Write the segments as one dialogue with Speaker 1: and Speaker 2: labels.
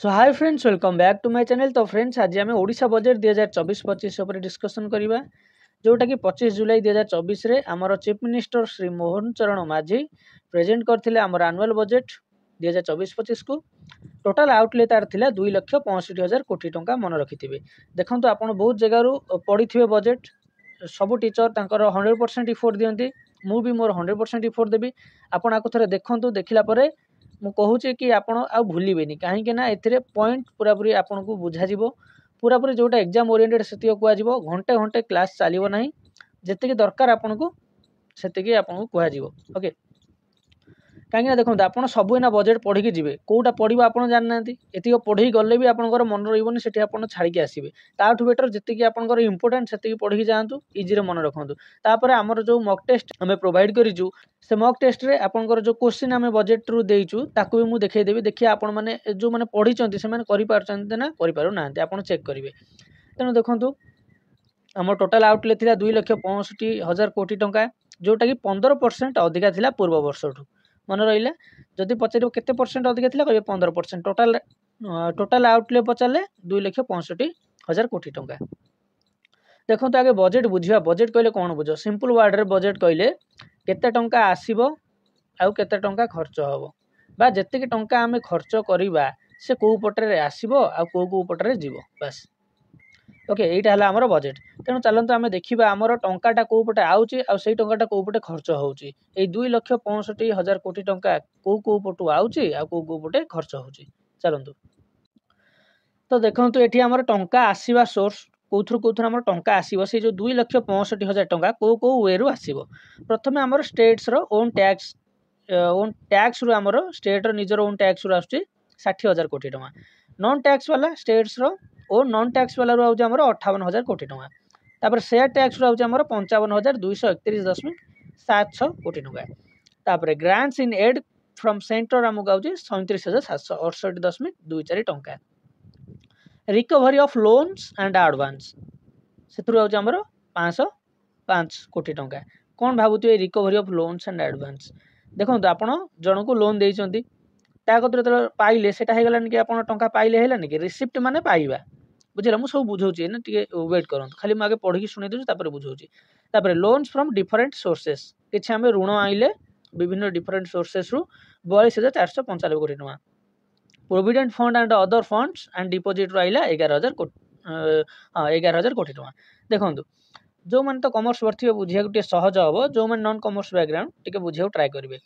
Speaker 1: So hi friends, welcome back to my channel. तो friends, आज आम ओडिशा बजेट 2024-25 उपर डिस्कसन करवा, जोटा कि 25 जुलाई 2024 रे आमर चीफ मिनिस्टर श्री मोहन चरण माझी प्रेजेंट करथिले आमर एनुअल बजेट 2024-25 को। टोटाल आउटले तार थिला 2,65,000 कोटी टंका। मन रखिथिबे, देखंतु आपण बहुत जगह रु पढ़िथिबे बजेट। सब टीचर तांकर 100% इफोर्ट दियंती, मु भी मोर 100% इफोर्ट देबी। आपण आको थरे देखंतु, देखिला परे मु कहूचे कि आपण आ भूलिबेनी, कहीं ना एथिरे पॉइंट पूरा पूरी आपन को बुझा जिवो। पूरा पूरी जोटा एग्जाम ओरिएंटेड सेतियो कुआ जिवो। घंटे घंटे क्लास चलिबो नाही, जेतिकी दरकार आपन को सेतिकी आपन को कुआ जिवो। ओके, कहीं देखो आप सब एना बजेट पढ़ी की जी, कौटा पढ़ा आप जानना, ये पढ़ी गले भी आपंकर मन रही से आप छाड़ी आसवे। ताठू बेटर जी आप इंपोर्टाट से पढ़ी जातु, इजी मन रखु। तापर आमर जो मक टेस्ट आम प्रोवाइड करूँ, से मक टेस्ट रे आपंकर जो क्वेश्चन आम बजेट रू देचु ताकू भी मुझे देखईदेवी। देखिए आपण मैंने जो मैंने पढ़ी से ना कर चेक करेंगे। तेणु देखो आम टोटाल आउटले 2,65,000 कोटी टंका, जोटा कि 15% अधिका थिला पूर्व वर्ष ठू। मन रहा, जदि पचार केते परसेंट अधिका थिला कहे 15%। टोटाल आउटले पचारे 2,65,000 कोटी टंका। देखो आगे बजेट बुझा, बजेट कहले कौन बुझ, सिंपल वर्ड रे बजेट कहले केते टंका आसीबो आउ केते टंका खर्च हबो, बा जेतिक टंका आमे खर्च करिबा से को पटरे आसीबो आ को पटरे जीवो, बस। ओके, एटा हला हमर बजेट। तेणु चलते आम देखा आमर टंकाटा कौ पटे आउची आ सेई टंकाटा कौ पटे खर्च होउची। ए 2,65,000 कोटी टंका कौ पटु आउची आ कौ पटे खर्च होउची। चलतु तो देखंतु एठी हमर टंका आसीबा सोर्स कौथुर हमर टंका आसीबो। से जो 2,65,000 टंका कौ वे रु आसीबो। प्रथमे हमर स्टेट्स रो ओन टैक्स रु हमर स्टेट रो निजर ओन टैक्स रु आछी 60,000 कोटी टंका। नॉन टैक्स वाला स्टेट्स रो और नॉन टैक्स वाला रू आउची हमर 58,000 कोटी टंका। तापर शेयर टैक्स रू आउची हमर 55,231.76 कोटी टंका। तापर grants in aid from center हमक आउची 37,768.24 टंका। Recovery of loans and advance से आउची हमर 505 कोटी टंका। कौन भाबुथिबे recovery of loans and advance? देखो आपण जन को लोन देइचंती, ता कतरे तो पाइले सेटा हे गलान कि आपण टंका पाइले हेलान कि रिसिप्ट माने पाइबा। बुझिला, मु सब बुझौची ना, टिके वेट करंत, खाली म आगे पढ़ी की सुनै दउची तापर बुझौची। तापर लोन्स फ्रॉम डिफरेंट सोर्सेस, किछि हमें ऋण आइले विभिन्न डिफरेंट सोर्सेस रु 42,495 कोटी टंका। Provident fund and other funds and deposit रु आइला 11,000 कोटी टंका। देखंतु जो मन तो कॉमर्स वर्थिबे बुझिया गुटे सहज हबो, जो मन नॉन कॉमर्स बैकग्राउंड टिके बुझिया ट्राई करिवे।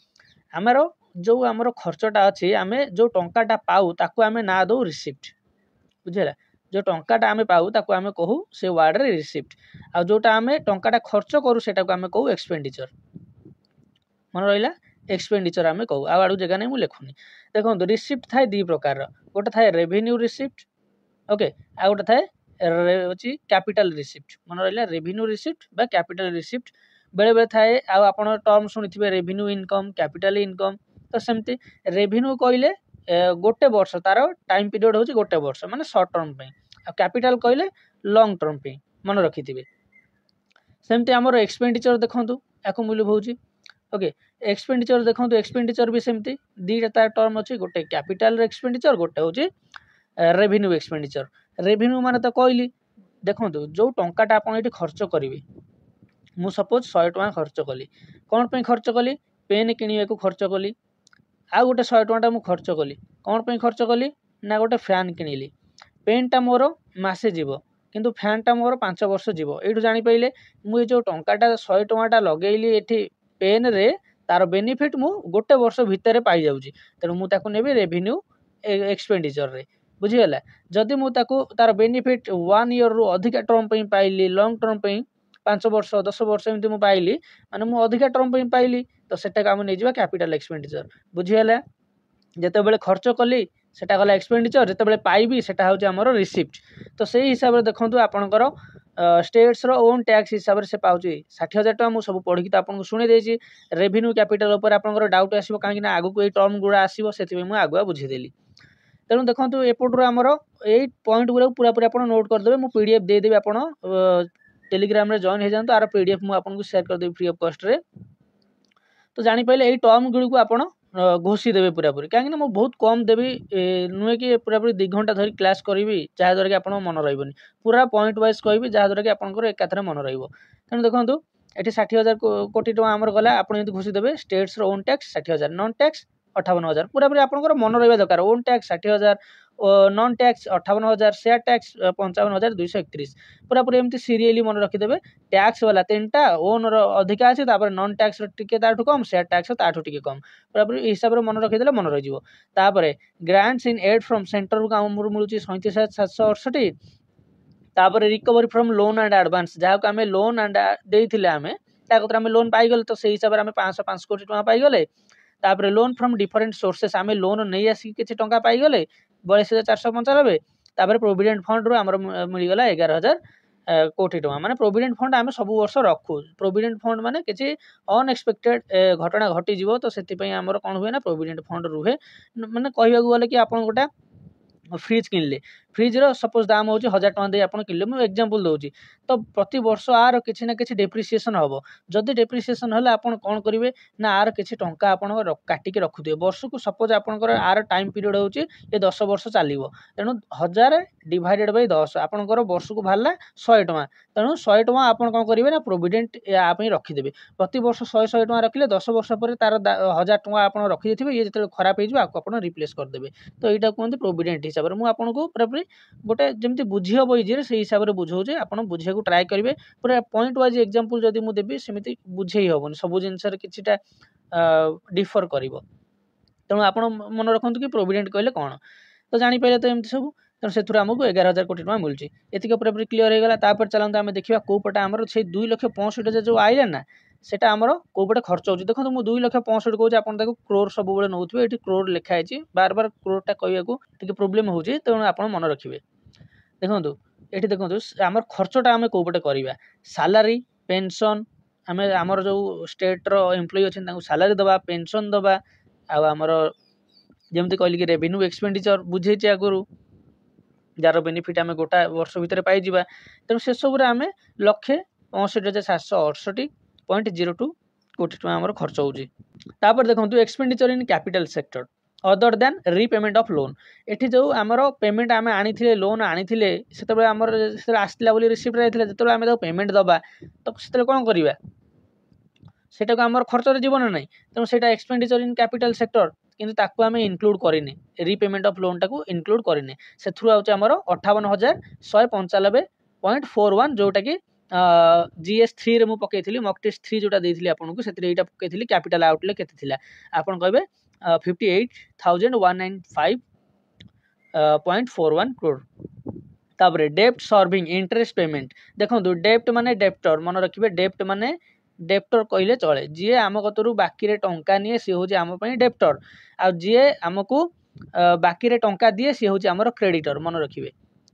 Speaker 1: हमरो जो हमरो खर्चटा अछि, आमे जो टंकाटा पाउ ताकू आमे ना दो रिसिप्ट। बुझिला, जो टंकाटा आमे पाउ ताकू आमे कहू से वर्ड रे रिसिप्ट, आ जोटा आमे टंकाटा खर्च करू सेटा को आमे कहू एक्सपेंडिचर। मन रहिला, एक्सपेंडिचर आमे कहू। आ आडू जगह नै मु लेखुनी। देखो रिसिप्ट थाए दी प्रकार रो, गोटे थाए रेवेन्यू रिसिप्ट, ओके, आ गोटे थाए अछि कैपिटल रिसिप्ट। मन रहिला, रेवेन्यू रिसिप्ट बा कैपिटल रिसिप्ट बेले बेले थाए। आ आपण टर्म सुनिथिबे रेवेन्यू इनकम, कैपिटल इनकम। तो सेमती रेवेन्यू कहले गोटे वर्ष तार टाइम पीरियड होची गोटे वर्ष, माने शॉर्ट टर्म पे। आ कैपिटल कहले लॉन्ग टर्म पे, मन रखिथिबे। सेमती हमर एक्सपेंडिचर देखंतु याको मूल्य होउची। ओके, एक्सपेंडिचर देखंतु, एक्सपेंडिचर भी सेमती दीटा तार टर्म अछि, गोटे कैपिटल एक्सपेंडिचर, गोटे होची रेवेन्यू एक्सपेंडिचर। रेवेन्यू माने तो कहली, देखंतु जो टंकाटा आपण एठी खर्च करिवे, मु सपोज 100 टका खर्च कली, कोन पे खर्च कली? पेन किनिबे को खर्च कली। आ गोटे 100 टका मु खर्च कली, कोन पे खर्च कली? ना गोटे फैन किनिली। पेनटा मोर मासे जीवो, किंतु फैनटा मोर 5 वर्ष जीवो। एठु जानि पइले मु जो टंकाटा 100 टकाटा लगेइली एठी पेन रे, तार बेनिफिट मु गोटे वर्ष भितर पाई जाउची। तेणु मु ताकू नेबी रेवेन्यू एक्सपेंडिचर रे। बुझिगला, जदि मु ताकू तार बेनिफिट 1 ईयर रु अधिका टर्म पे पाइली, लॉन्ग टर्म पे 5 वर्ष 10 वर्ष एमती मु पाइली, माने मु अधिका टर्म पे पाइली, तो सेटा काम नै जिबा कैपिटल एक्सपेंडिचर। बुझिगला, जेते बेले खर्च कली सेटा गला एक्सपेंडिचर, जेते बेले पाइबी सेटा होची हमर रिसिप्ट। तो सेही हिसाब रे देखंतु आपनकर स्टेट्स रो ओन टैक्स हिसाब रे से पाउची 60,000 टका। मु सब पढ़ी कि त आपन को सुने देची। रेवेन्यू कैपिटल ऊपर आपनकर डाउट आसीबो, काहे कि ना आगु को ए टर्म गुडा आसीबो, सेति मैं आगुआ बुझी देली। तेणु देखंतु एपटरो हमर 8 पॉइंट गुडा पूरा पूरा आपन नोट कर देबे। मु पीडीएफ दे देबे, आपन टेलीग्राम रे जॉइन हे जानतो। आर पीडीएफ मु आपन को शेयर कर देबे फ्री ऑफ कॉस्ट रे। तो जानि पइले एई टर्म गुडी को आपन ଘୋଷିଦେବେ ପୁରାପୁରି କାହିଁକିନା ମୁଁ ବହୁତ କମ୍ ଦେବି ନୁହେଁ କି ପୁରାପୁରି 2 ଘଣ୍ଟା ଧରି କ୍ଲାସ୍ କରିବି ଯାହାଦ୍ୱାରା କି ଆପଣଙ୍କ ମନେ ରହିବନି ପୁରା ପଏଣ୍ଟ ୱାଇଜ୍ କହିବି ଯାହାଦ୍ୱାରା କି ଆପଣଙ୍କର ଏକାଥରେ ମନେ ରହିବ ତେଣୁ ଦେଖନ୍ତୁ ଏଠି 60,000 କୋଟି ଟଙ୍କା ଆମର ଗଲା ଆପଣ ଯଦି ଘୋଷିଦେବେ ଷ୍ଟେଟ୍ସର ଓନ୍ ଟ୍ୟାକ୍ସ 60,000 ନନ୍ ଟ୍ୟାକ୍ସ 58,000 ପୁରାପୁରି ଆପଣଙ୍କର ମନେ ରହିବା ଦରକାର own tax 60,000 non tax 58,000 share tax 55,231 ପୁରାପୁରି ଏମିତି ସିରିଏଲି ମନେ ରଖିଦେବେ ট্যাক্স वाला 3टा ओन अधिका अच्छे नॉन टैक्स टिके ताठू कम शेयर टैक्स ताठू टिके कम पूरा हिसाब से मन रखीदे मन रही तापर grants in aid from centre को आमर मिलूँ 37,768 तापर recovery from loan and advance जहाँ को आम लोन एंड देते आम आम लोन पाईगले तो से हिसाब से आम 505 कोटी टका पाईगले तापर लोन फ्रॉम डिफरेंट सोर्सेस आम लोन नहीं आसिक किसी टंका पाईगले 42,495 तापर प्रोविडेंट फंड रू आमर मिलगला 11,000 कोटी टका माने प्रोविडेंट फंड आम सब वर्ष रखू प्रोविडेंट फंड माने किसी अनएक्सपेक्टेड घटना घटी जीवो तो से आमर कौन हुए ना प्रोविडेंट फंड रुहे माने कहवा गले कि आप गोटे फ्रिज किनले फ्रिज सपोज दाम हो 1,000 टका दे आप किनले मुझे एग्जांपल दूसरी तो प्रति वर्ष आर किसी ना किसी डेप्रिसिएशन हम जदि डेप्रिसिएशन है आप कौन करेंगे ना आर किसी टंका आप काटिक रखुए वर्ष को सपोज आपंकर आर टाइम पीरियड हो 10 वर्ष चलो तेणु 1000 डिवाइडेड बाय 10 आपंकर वर्ष को बाहर 100 टका तेणु 100 टका आप कौन करेंगे ना प्रोविडेंट याप रखिदेवे प्रति वर्ष 100 टका रखिले 10 वर्ष पर तार 1,000 टका आप रखी थे ये जो खराब हो रिप्लेस करदे तो यहाँ कहते प्रोविडेंट हिसाब से मुझे पूरापूरी गोटे जमी बुझी हम इजी से हिसाब से बुझे आप बुझे ट्राए करेंगे पूरा पॉइंट वाइज एग्जांपल जदि मुझे देवी सेमती बुझे हेनी सब जिनस किटा डिफर कर तेणु आप मन रखु कि प्रोविडेंट कहले कौन तो जापारे तो एमती सब तेणु से आमको 11,000 कोटी टका मिलूँ ये पूरापूरी क्लीयर होगा तापर चलते आम देखा कौपटे आमर से 2,65,000 जो आइले ना सेटा आमर कौपटे खर्च हो देखो मुझे 2,65,000 कहूँ आप क्रोर सब नौथे ये क्रोर लिखाई बार बार क्रोरटा कहूँ प्रोब्लेम हो तेणु आप मन रखिए देखो ये देखो आम खर्चटा आम कौपटे करवा सालारी पेंशन आम आमर जो स्टेट्र एम्प्लॉय अच्छे सालारी दबा पेंशन दबा आमर जमी कहली कि रेवेन्यू एक्सपेंडिचर बुझे आगुरी जार बेनिफिट आम गोटा वर्ष भितर पाइबा तेणु से सब आम 1,65,768.02 कोटी टका आमर खर्च होपर देखो expenditure in capital sector other than repayment of loan एठी जो आमर पेमेंट आम आनी लोन आनी से आमर आसला रिसीप्ट रही जो आम पेमेंट दबा तो से कौन करवा सेटा आमर खर्च जीवन ना तेणु से एक्सपेंडिचर इन कैपिटल सेक्टर किंतु आम इनक्लूड करें रिपेमेंट ऑफ लोन टाक इनक्लूड करें से आमर 58,195.41 जोटा कि GS3 रे मु पकई मॉक टेस्ट 3 जोटा देइथिली आपनको सेतरे एटा पकईथिली कैपिटल आउटले केते थिला आपन कहबे 58,195.41 करोड़ तापर डेप्ट सर्विंग इंटरेस्ट पेमेंट देखो डेप्ट माने डेप्टर मन रखिबे डेप्ट माने डेप्टर कहले चले जी आम कतरू बाकी रे टंका निए सी हूँ आम डेप्टर आ जी आमको बाकी रे टंका दिए सी हूँ आमर क्रेडिटर मन रखिए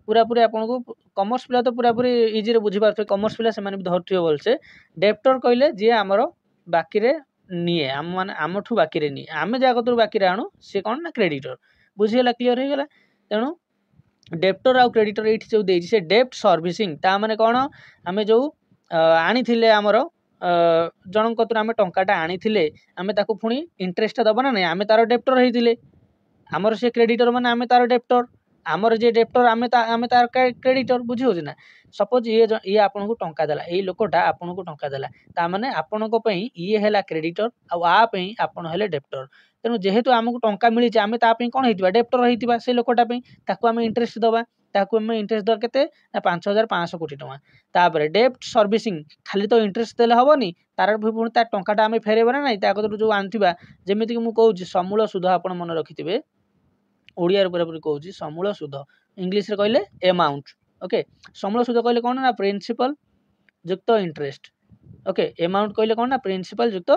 Speaker 1: पूरापूरी आपको कमर्स पिला तो पूरापूरी इजी बुझी पारे कमर्स पिला से धरते भलसे डेप्टर कहले जी आमर बाकी रे निए आम मान आमठू बाकी रे निए आम जहाँ कतरू बाकी रे आणु सी कौन ना क्रेडिटर बुझीगला क्लीयर हो गला तेणु डेप्टर आउ क्रेडिटर ये जो देती से डेप्ट सर्विसिंग ता माने कौन आम जो आनी आमर जन कतुर आम टाटा आनी आम पुणी इंटरेस्ट दबा ना नहीं आम तार डेप्टर होते आमर से क्रेडिटर माने आम तार डेप्टर आमर जे डेप्टर आम तार क्रेडिटर बुझी हो ना सपोज ये आपन को टंका देला ये लोकटा आपन को टंका देला ता माने आपन को पई ये हैला क्रेडिटर आ पई आपन हेले डेप्टर तेणु जेहेतु आमको टंका मिली आम तापी कौन होइतिबा डेप्टर होइतिबा से लोकटा पई ताकू आम इंटरेस्ट दबा ताकू आम इंटरेस्ट दर केते ना 5,500 कोटी टका तापर डेप्ट सर्विसिंग खाली तो इंटरेस्ट देले हबनी तार पुणी तार टंकाटा आम फेरेबा ना ता कतरू जो आनथिबा जेमिति कि मु कहूची समूल सुध आपण मन रखिथिबे ओडिया पूरापूरी कहूँ समूल सुध इंग्लीश रे कहले अमाउंट ओके समूल सुध कहले कौन ना प्रिंसिपल युक्त इंटरेस्ट ओके अमाउंट कहले कौन ना प्रिंसिपल युक्त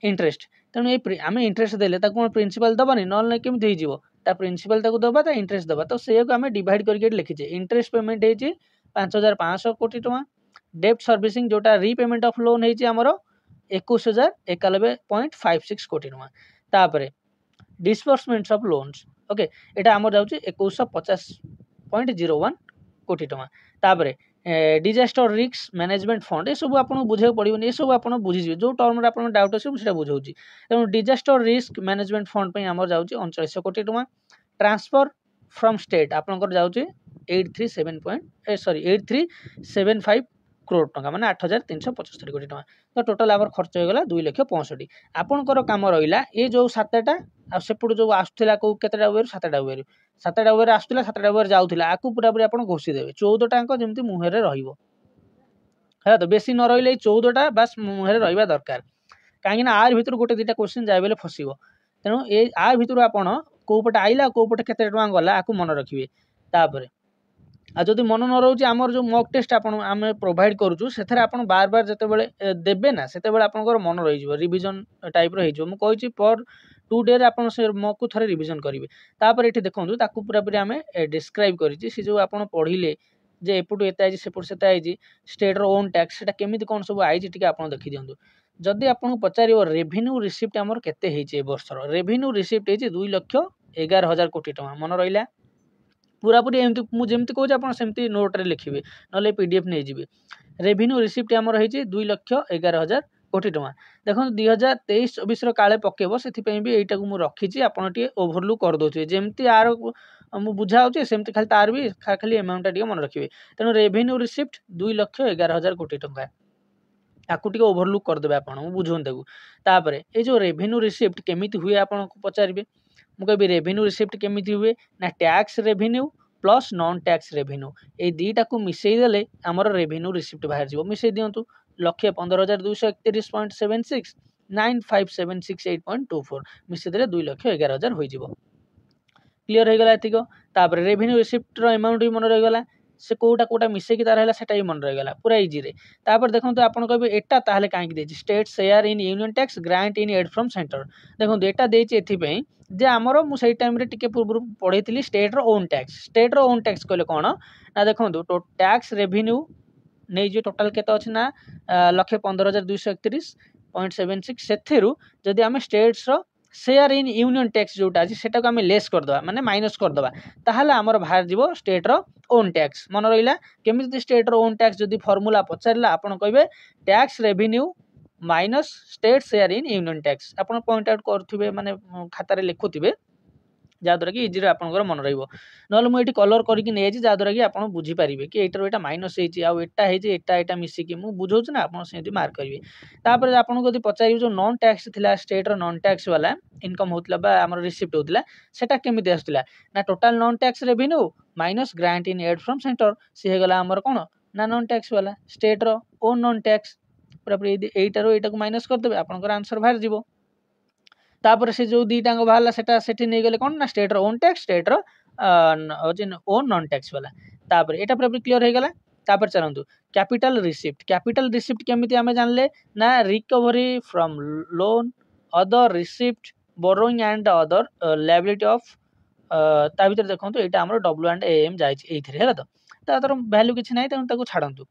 Speaker 1: इंटरेस्ट तेणु ये आम इंटरेस्ट देले कौन प्रिंसिपल दबानी ना केमती हो प्रिंसिपल दबा ता इंटरेस्ट दबा तो से आम डिवाइड करके लिखीचे इंटरेस्ट पेमेंट होती 5,500 कोटी टका डेप्ट सर्विसिंग जोटा रीपेमेंट ऑफ लोन होती आमर 21,091.56 कोटी टका तापर डिस्बर्समेंट्स ऑफ लोन्स ओके एटा आमर जाउची 2,150.01 कोटी टका तापर डिजास्टर रिस्क मैनेजमेंट फंड ये सब आपको बुझे पड़ो ये सब आप बुझीजे जो टर्म आप डाउट अच्छे बुझाऊँ तेणु डिजास्टर रिस्क मैनेजमेंट फंड पर आम जाऊँच 3900 कोटी टଙ୍କା ट्रांसफर फ्रॉम स्टेट आपंकर जाऊँच 8375 करोड़ टଙ୍କା माने 8375 कोटी टଙ୍କା तो टोटाल आवर खर्च होगला 2,65,000 आपणकर काम रहा ये जो सातटा आसेपट जो आसला कौ केतटा वे सातटा वे आसला सातटा वे जाऊला आपको पूरापूरी आप घोषीदेवे 14 टाक जमी मुहर रहा तो बेसी न रही 14टा बास मुहर रहा दरकार कहीं आर भर गोटे दुटा क्वेश्चन जाए बेले फसब तेणु ये आ भर आपड़ कौपटे आइला कौपटे केते टଙ୍କା गला आपको मन रखिए तापर जदि मन न रोचे आमर जो मक टेस्ट आम प्रोवाइड करूँ से बार बार जिते देवे ना से आपंकर मन रही रिविजन टाइप रही पर 2 डे आप मक को थे रिविजन करेंगे तापर ये देखो पूरापूरी आम डिस्क्राइब कर जो आप पढ़ले जे एपटू एत आई सेपटू से आई स्टेट ओन टैक्स से केमी कौन सब आई आप देखी दिखाँ जदि आपको पचार रेवेन्यू रिसीप्ट आमर केते वर्षर रेवेन्यू रिसीप्ट है 2,11,000 कोटी टଙ୍କା मन रहा पूरापूरी एमती मुझे कहूँ आप नोट रे लिखिए ना पीडीएफ नहीं जी रेवेन्यू रिसीप्ट आमर है 2,11,000 कोटी टଙ୍କା देखो 2023-24 काले पकेब से यहीटा को मुझे रखी आपड़ ओभरलुक करदे जमी आर मुझे बुझाऊे सेमती खाली तार भी खाली एमाउंटा मन रखिए तेणु रेवेन्यू रिसीप्ट 2,11,000 कोटी टଙ୍କା आपको टे ओभरलुक करदे आप बुझे तापर ये जो रेवेन्यू रिसीप्ट केमी हुए आप पचारे मुझे रेवेन्यू रिसीप्ट केमी हुए ना tax revenue plus non tax revenue ये दुईटा को मिसेदेले आमर रेवेन्यू रिसीप्ट बाहर जाव मिसे दिंतु 1,15,231.76 95,768.24 मिसेदेले 2,11,000 हो क्लीयर हो गला एतिक तापर रेवेन्यू रिसीप्ट रो अमाउंट भी मन रहीगला से कोटा मिसेकी तार है सेटा भी मन रहीगला पूरा इजी रे तापर देखो आपन कहबे एटा ताहले काहे कि देछि state share in union tax grant in aid from center देखो एटा देछि एथि जे आमर मु सही टाइम रे टिके पूर्व पढ़ेइथिली स्टेट रो ओन टैक्स कहले कोन ना देखो तो टैक्स रेवेन्यू नहीं जो टोटाल केते अछि ना 1,15,231.76 सेथिरु जदि आमे स्टेट्स रो शेयर इन यूनियन टैक्स जोटा अछि सेटा को आमे लेस कर दबा माने माइनस कर दबा ताहाले हमर बाहर जीवो स्टेट रो ओन टैक्स मन रहिला केमिति स्टेट रो ओन टैक्स जदि फार्मूला पचारला आपण कहबे tax revenue minus state share in union tax आपण पॉइंट आउट करथिबे माने खाता रे लिखुथिबे जहाँद्वारा कि इजी आपंकर मन रहा ना मुझे कलर करके नहीं जहाँद्वारा कि आप बुझीपारे कि एटार एटा माइनस होटा मिसिकी मुझे बुझाऊँ ना आप मार्क करेंगे तापर आपको जब पचार जो नॉन टैक्स थी स्टेट रो नॉन टैक्स वाला इनकम होता आम रिसीप्ट होता सेटा केमी आसूला ना total non tax revenue minus grant in aid from centre सी होगा आमर कौन ना नॉन टैक्स वाला स्टेट रो ओन नॉन टैक्स पूरा एटार एटा को माइनस करदे आपंकर आंसर बाहर जीवो तापर से जो दीटांग बाहर सेटा सेठी नहीं गले कौन ना स्टेट रो ओन टैक्स स्टेट रो ओन नॉन टैक्स वाला तापर एटा पूरा क्लियर हो गला तापर चलंतु कैपिटल रिसिप्ट केमिति आमे जानले ना recovery from loan other receipt borrowing and other liability of ता भीतर देखंतु एटा हमर W&AM जाय छै एथिरे हैला तो तार वैल्यू किछ नै तेनु ताको छाडंतु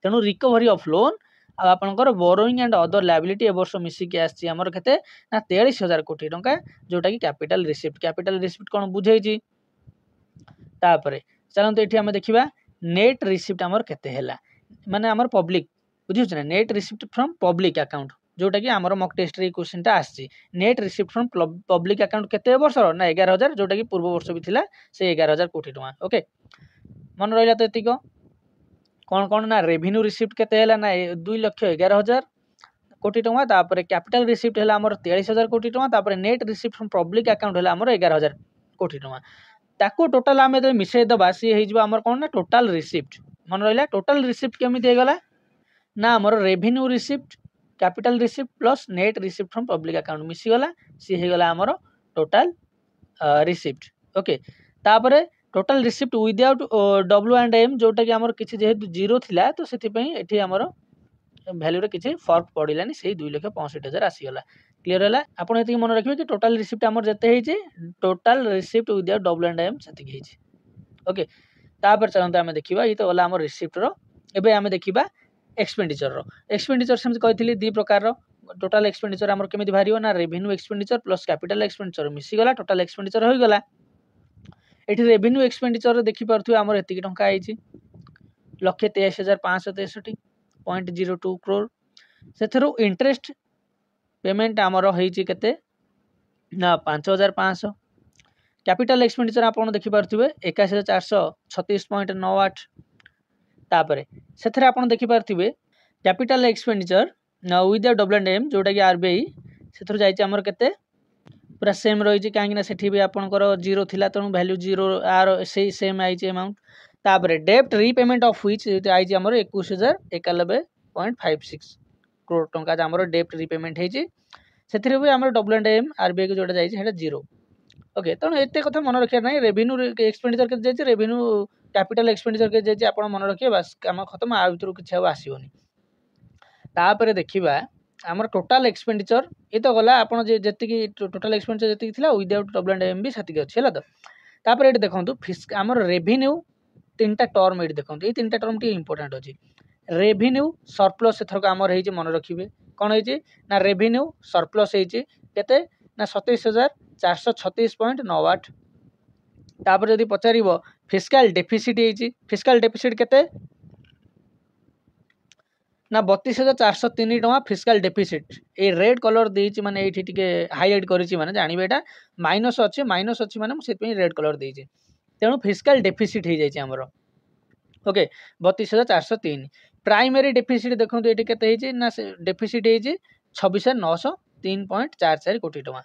Speaker 1: तेनु रिकवरी ऑफ लोन आपंकर बोरोइंग एंड अदर लायबिलिटी ए वर्ष मिसिकी आछि हमर केते ना 43,000 कोटी टंका जोटा कि कैपिटल रिसिप्ट कोन बुझेछि तापरे चलंतु एठी हम देखिबा नेट रिसिप्ट हमर केते हैला माने हमर पब्लिक बुझिछ ना net receipt from public account जोटा कि हमर मॉक टेस्ट रे क्वेश्चन ता आछि net receipt from public account केते वर्ष ना 11,000 जोटा कि पूर्व वर्ष भी थिला से 11,000 कोटी टंका ओके मन रहिला तो एतिको कौन कौन ना रेवेन्यू रिसिप्ट केते हैला ना 2,11,000 कोटी टंका तापर कैपिटल रिसिप्ट हैला हमर 43,000 कोटी टंका तापर net receipt from public account हैला हमर 11,000 कोटी टंका ताको टोटल आमे तो मिसे दबा सी हे जिबा हमर कोन ना टोटल रिसिप्ट मन रहिला टोटल रिसिप्ट केमिति हे गला ना हमर revenue receipt capital receipt plus net receipt from public account मिसी गला सी हे गला हमर टोटल रिसिप्ट ओके तापर टोटल रिसिप्ट विदाउट W&M जोटा कि हमर किछि जेहेतु जीरो थिला तो सेति पई एठी हमर वैल्यू रे किछि फर्क पडिलानी सेही 2,65,000 आसीगला क्लियर हैला आपण एति मन रखिबे कि टोटल रिसिप्ट हमर जते हेछि टोटल रिसिप्ट विदाउट W&M सेति हेछि ओके तापर चलंत हम देखिबा ई तो होला हमर रिसिप्ट रो एबे हम देखिबा एक्सपेंडिचर सेम कहिथिली दी प्रकार रो टोटल एक्सपेंडिचर हमर केमिति भारियो ना revenue expenditure plus capital expenditure मिसी गला टोटल एक्सपेंडिचर होई गला एठी रेवेन्यू एक्सपेंडिचर देखि परथु हमर एति टंका आइछि 1,83,563.02 crore से इंटरेस्ट पेमेंट आमर होते ना 5,500 कैपिटल एक्सपेंडिचर आप देखिपे 81,436.98 तापर से आप देखिपे कैपिटल एक्सपेंडिचर विद WM जोटा कि RBI से जामर के पूरा सेम रही कहीं से भी आपंकर जीरो थिला तेणु वैल्यू जीरो आर से सेम आई अमाउंट तापर डेप्ट रीपेमेंट ऑफ व्हिच आई आमर 21,091.56 करोड़ टंका आमर डेप्ट रीपेमेंट होती से भी आम WM RBI को जोटा जाइए जीरो ओके तेणु एत कथा मन रखा ना रेवेन्यू एक्सपेंडिचर के जाइए रेवेन्यू कैपिटल एक्सपेंडिचर के जाइए आप मन रखिए बास काम खत्म आ भर किसी आसोनी तापर देखा आमर टोटाल एक्सपेंडिचर ये तो गला आप जी टोटाल एक्सपेंडिचर जी विदाउट WM भी से अच्छी है तो तापर ये देखो आमर रेवेन्यू 3टा टर्म ये देखो ये 3टा टर्म टी इंपोर्टेंट अच्छी रेवेन्यू सरप्लस एथरक आमर हो मन रखिए कौन है ना रेवेन्यू सरप्लस होते ना 27,436.98 तापर जदि पचार फिस्काल डेफिसिट होती फिस्काल डेफिसिट केते ना 32,403 टका फिस्काल डेफिसिट ए रेड कलर देइछि माने एठी टिके हाइलाइट करिछि माने जानिबे एटा माइनस अछि माने से रेड कलर देइछि तेणु फिस्काल डेफिसिट हो जाइछि हमर ओके 32,403 प्राइमरी डेफिसिट देखो ये केते ना डेफिसिट होती 26,903.44 कोटी टका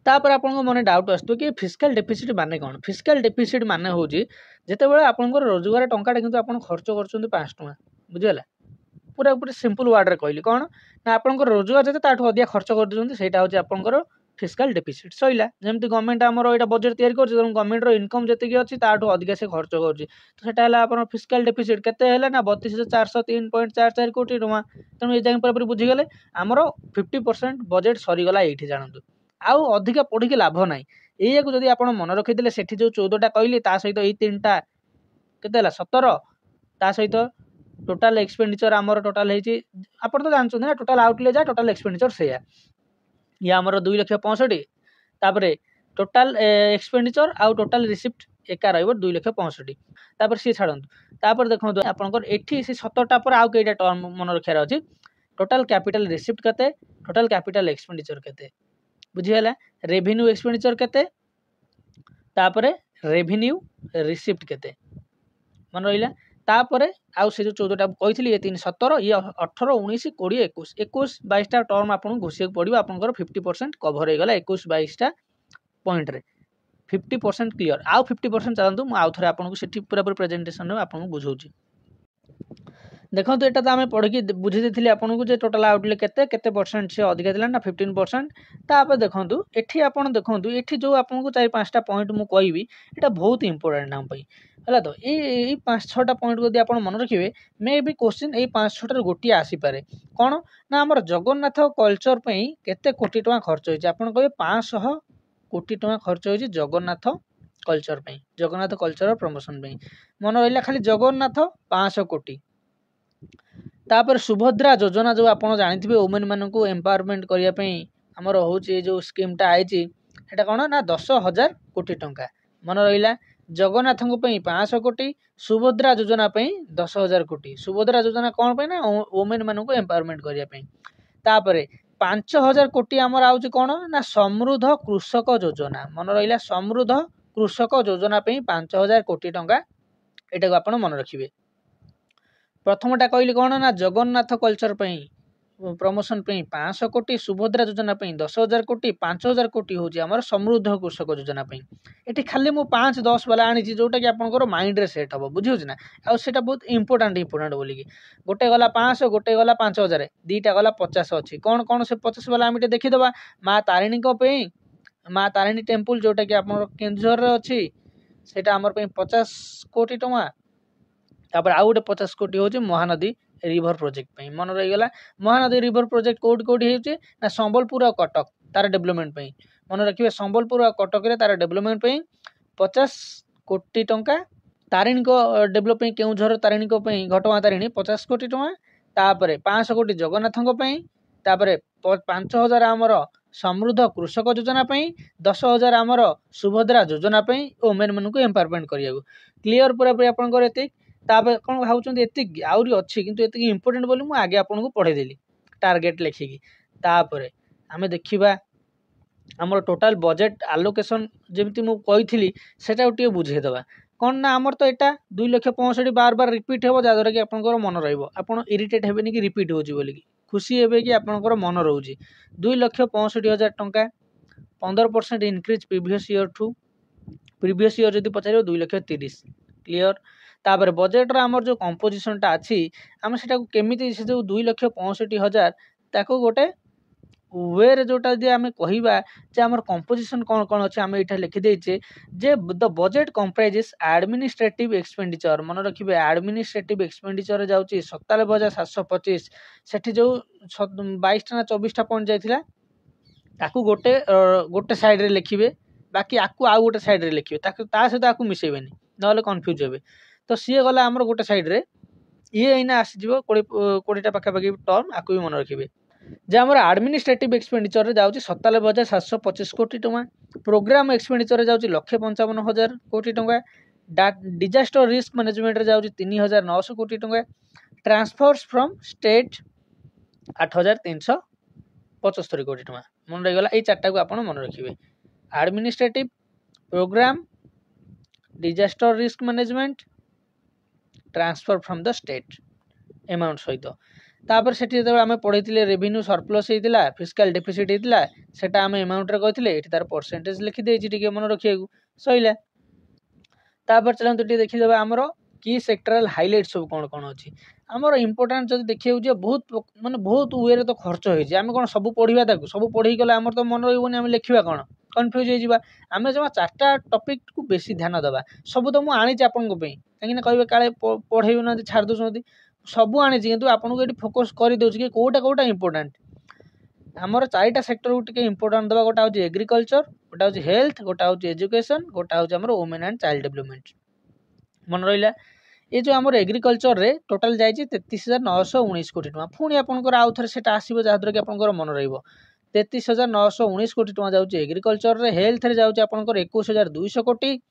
Speaker 1: तापर आपको मन डाउट आसो कि फिस्काल डेफिसिट माने कौन फिस्काल डेफिसिट माने हूँ जिते बड़े आप रोजगार टंकाटा किंतु आप खर्च कर 5 टका बुझीगला पूरा पूरा सिंपल वार्ड रे कहली कौन ना आप रोजगार जैसे अधिक खर्च कर दूसरी से आपंकर फिस्काल डेफिसिट सैला जमी गवर्नमेंट आमर यहाँ बजेट तैयारी कर गवर्नमेंट इनकम जी अच्छी अधिक से खर्च कर फिस्काल डेफिसिट केते ना 32,403.44 कोटी टका तेणु ये पूरा बुझीगले आमर 50% बजेट सरीगला ये जानतु आउ अधिक पढ़ी लाभ ना या जदि आप मन रखीदे से जो 14टा कहली सहित ये 3टा के 17 ता सहित टोटाल एक्सपेंडिचर आमर टोटाल होती आप तो जानते ना टोटाल आउटले जा टोटाल एक्सपेंडिचर से ये आमर 2,65,000 तापर टोटाल एक्सपेंडिचर आउ टोटाल रिसिप्ट एका रही 2,65,000 तापर सी छाड़ू तापर देखो आपंकर एठी से 17टा पर आउ कईटा टर्म मन रखार अच्छी टोटाल कैपिटल रिसिप्ट केते टोटाल कैपिटल एक्सपेंडिचर केते बुझीगला रेवेन्यू एक्सपेंडिचर केते तापर रेवेन्यू रिसिप्ट केते मन रहा तापर आउ से जो 14टा कही ये 3,17 ये 18, 19, 20, 21, 22टा टर्म आपको घोषिया पड़ो आपंकर 50% कभर हो गला 21, 22टा पॉइंट रे 50% क्लियर आउ 50% चलतु मुझे आउ थे आपको पूरा पूरी प्रेजेंटेशन में आपको बुझाऊँ देखो यहाँ तो आम पढ़ी बुझी देती आपको टोटाल आउटले केते परसेंट से अधिक था ना 15% तापर देखो ये आप देखो ये जो आपको 4-5टा पॉइंट मुझे कहबी यहाँ बहुत इंपोर्टेंट आम है तो ये 5-6टा पॉइंट जब आप मन रखिए मे भी क्वेश्चन ये 5-6टार गोटे आसीपे कौन ना आम जगन्नाथ कल्चर केते कोटी टका खर्च होती आप कहे 500 कोटी टका खर्च होती Jagannath culture Jagannath culture promotion मन रहा खाली जगन्नाथ 500 कोटी तापर सुभद्रा योजना जो आप जानते वुमेन मान को एम्पावरमेंट करने आमर हूँ जो स्कीमटा आई कौन ना 10,000 कोटी टंका मन रहा जगन्नाथ 500 कोटी सुभद्रा योजना 10,000 कोटी सुभद्रा योजना कौन पे ना वुमेन मान को एम्पावरमेंट करने तापर 5,000 कोटी आमर आउची कौन ना समृद्ध कृषक योजना मन रहा समृद्ध कृषक योजना 5,000 कोटी टंका यहाँ को आप मन रखिए प्रथमटा कहली कौन ना जगन्नाथ कल्चर प्रमोशन 500 कोटी सुभद्रा योजना 10,000 कोटी 5,000 कोटी हूँ आम समृद्ध कृषक योजना ये खाली मुझे 5-10 वाला आनी जोटा कि आपंकर माइंड रे सेट हम बुझे ना आटा बहुत इंपोर्टाट बोलिकी गोटे गला 500 गोटे गला 5,000 2टा गला 50 अच्छी कौन कौन से 50 वाला आम देखीदे माँ तारिणी माँ तारिणी टेम्पल जोटा कि आप केन्दुझर अच्छी से आमर 50 कोटी टका तापर आउ गोटे 50 कोटी हूँ महानदी रिवर प्रोजेक्ट मन रहीगला महानदी रिवर प्रोजेक्ट कौटी ना संबलपुर और कटक तार डेवलपमेंट मन रखिए संबलपुर और कटक तार डेवलपमेंट 50 कोटी टंका तारिणी को डेवलप केउझर तारिणी को घटगाँ तारिणी 50 कोटी टका तापर 500 कोटी जगन्नाथ तापर 5,000 आमर समृद्ध कृषक योजना 10,000 आमर सुभद्रा योजना वुमेन मान को एम्पावरमेंट करिया क्लीयर पूरा पूरी आपंकर ये तापर कौन भावुं एतिक आउरी अच्छी किंतु एतिक इंपोर्टेंट बोली मुझे आगे आपको पढ़ेदेली टार्गेट लिखिकी तापर आम देखा आमर टोटाल बजेट आलोकेशन जमी मुझे सेटा गोटे बुझेदवा कौन ना आमर तो यहाँ 2,65,000 बार बार रिपीट हो जहाँद्वारा कि आपंकर मन रहा इरिटेट हेबे कि रिपीट हो बोलिकी खुशी हे कि आपंकर मन रोचे 2,65,000 टंका 15% इनक्रिज प्रीवियस ईयर ठू प्रीवियस ईयर जब पचार 2,30,000 क्लीयर तापर बजेट आमर जो कंपोजिशनटा अच्छी आम से केमी से जो 2,65,000 ताको गोटे वे जोटा जे आम कह आम कंपोजिशन कौन कौन अच्छे आम ये लिखिदेचे जे the budget comprises administrative expenditure मन रखिए एडमिनिस्ट्रेटिव एक्सपेंडिचर जाऊँगी 97,725 से जो 22टा ना 24टा पॉइंट जाइए ताकू गोटे गोटे साइड रे लिखिए बाकी आकु आउ गोटे साइड रे लिखिए सहित आपको मिसेबेनी ना कन्फ्यूज हे तो सी गला आमर गोटे साइड रे ये एना आसीज 20टा पाखापाखि टर्म आपको भी मन रखिए जे आमर एडमिनिस्ट्रेटिव एक्सपेंडिचर जाऊँगी 97,725 कोटी टंका प्रोग्राम एक्सपेंडिचर जाऊँगी 1,55,000 कोटी टंका डिजास्टर रिस्क मैनेजमेंट जाऊँगी 3,900 कोटी टंका ट्रांसफर्स फ्रॉम स्टेट 8,375 कोटी टंका मन रहीगला ये चार्टा को आप मन रखिए administrative programme disaster risk management transfer from the state amount सहित तापर से आम पढ़ी रेवेन्यू सरप्लस होता फिस्काल डेफिसिट होता से आम अमाउंट रे कहते ये तार परसेंटेज लिखिदे मन रखा सैला तापर चलते देखीदे आमर की सेक्टरल हाइलाइट सब कौन कौन अच्छी आमर इंपोर्टाट जब देखिए बहुत माने बहुत वे तो खर्च होम कौन सब पढ़ा सब पढ़ी गले आमर तो मन रही आम लिखा कौन कन्फ्यूज हो आम जमा 4टा टॉपिक को बेसी ध्यान देवा सब तो मुझे आनी आपंप कहीं कहे काले पढ़े ना छाड़ दूसरी सबू आनी किंतु आपको ये फोकस कर दूसरी कि कौटा कौटा इंपोर्टाट आमर 4टा सेक्टर को टिके इंपोर्टाट देवा गोटा हूँ एग्रीकल्चर गोटा हूँ हेल्थ गोटा हूँ एजुकेशन गोटा हूँ आमर वुमेन एंड चाइल्ड डेवलपमेंट मन रहा ये जो आमर एग्रीकल्चर रे टोटाल जाइए 33,919 कोटी टंका पुणी आपंकर आउ थे आसो जहाँद्वारा कि आपंकर मन रहा 33,919 कोटी टंका जाऊँगी एग्रीकल्चर रे हेल्थ रे जाऊँगी आपंकर 21,200 कोटी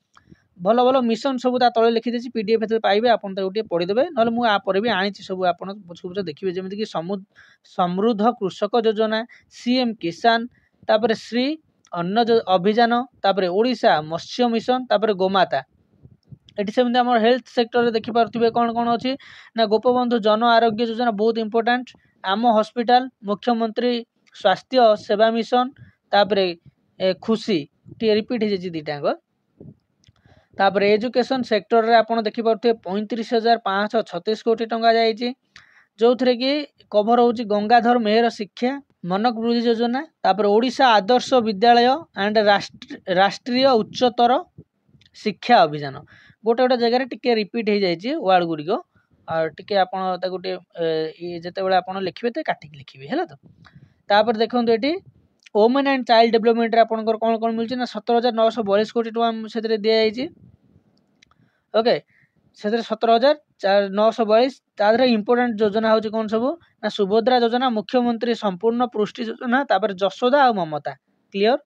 Speaker 1: भल भल मिशन सब तले लिखिदी पीडीएफ पाइबे आप पढ़ीदे ना मुझे भी आनी सब आप देखिए जमीक समृद्ध कृषक योजना सीएम किसान तापर श्री अन्न अभियान तापर ओडिशा मत्स्य मिशन तापर गोमाता ये सेमती आम हेल्थ सेक्टर देखिपे कौन कौन अच्छी ना गोपबंधु जन आरोग्य योजना बहुत इंपोर्टाट आम हॉस्पिटल मुख्यमंत्री स्वास्थ्य सेवा मिशन तापर खुशी टी रिपीट हो दीटाक तापर एजुकेशन सेक्टर रे आपन देखिपे 35,536 कोटी टंका जाइए जो थे कि कभर हो गंगाधर मेहर शिक्षा मनक वृद्धि योजना तापर ओडिशा आदर्श विद्यालय एंड राष्ट्रीय उच्चतर शिक्षा अभियान गोटे गोटे जगह टिके रिपीट हो जाइए वार्ड गुड़िक और टिके जितेबाला आप लिखिए तो काटिक लिखिए है तो तापर देखो ये वुमेन एंड चाइल्ड डेवलपमेंट आपंकर कौन कौन मिलूँ ना 17,942 कोटी टंका से दिखाई ओके से 17,942 तादर इंपोर्टाट योजना हूँ कौन सब ना सुभद्रा योजना मुख्यमंत्री संपूर्ण पुष्टि योजना तापर जशोदा और ममता क्लीयर